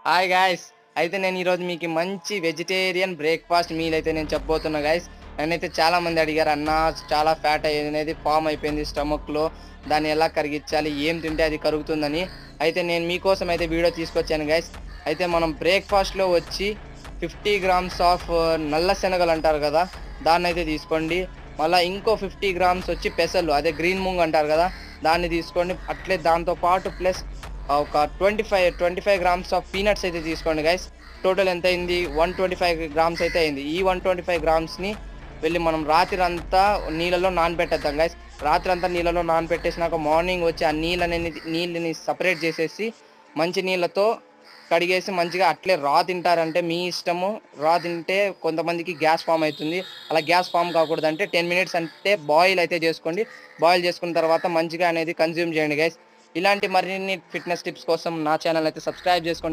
Hi guys. అయితే నేను ఈరోజు మీకు మంచి వెజిటేరియన్ బ్రేక్‌ఫాస్ట్ మీల్ అయితే నేను చెప్పబోతున్నా గాయ్స్. నన్నైతే చాలామంది అడిగారు, "అన్నా చాలా ఫ్యాట్ అనేది ఫార్మ్ అయిపోయింది స్టమక్‌లో. దాన్ని ఎలా కరిగించాలి? ఏం తింటే అది కరుగుతుందని." అయితే నేను మీకోసం అయితే వీడియో తీసుకొచ్చాను గాయ్స్. అయితే మనం బ్రేక్‌ఫాస్ట్‌లో వచ్చి 50 గ్రామ్స్ ఆఫ్ నల్ల శనగలు అంటారు కదా! దాన్నైతే తీసుకోండి. మళ్ళా ఇంకో 50 గ్రామ్స్ వచ్చి పెసలు, అదే గ్రీన్ మూంగ్ అంటారు కదా! దాన్ని తీసుకోండి. అట్లే దాంతో పాటు ప్లస్ ఒక 25 గ్రామ్స్ ఆఫ్ పీనట్స్ అయితే తీసుకోండి గైస్. టోటల్ ఎంతయింది? 125 గ్రామ్స్ అయితే అయింది. ఈ 125 గ్రామ్స్‌ని వెళ్లి మనం రాత్రంతా నీళ్ళలో నానబెట్టేద్దాం గైస్. రాత్రంతా నీళ్ళలో నానబెట్టేసినాక మార్నింగ్ వచ్చి ఆ నీళ్ళని సెపరేట్ చేసేసి మంచి నీళ్ళతో కడిగేసి మంచిగా అట్లే తింటారంటే మీ ఇష్టము. తింటే కొంతమందికి గ్యాస్ ఫార్మ్ అయితుంది. అలా గ్యాస్ ఫార్మ్ కాకూడదంటే 10 మినిట్స్ అంటే బాయిల్ అయితే చేసుకోండి. బాయిల్ చేసుకున్న తర్వాత మంచిగా అనేది కన్జ్యూమ్ చేయండి గైస్. ఇలాంటి మరిన్ని ఫిట్‌నెస్ టిప్స్ కోసం నా ఛానెల్ అయితే సబ్స్క్రైబ్ చేసుకోండి.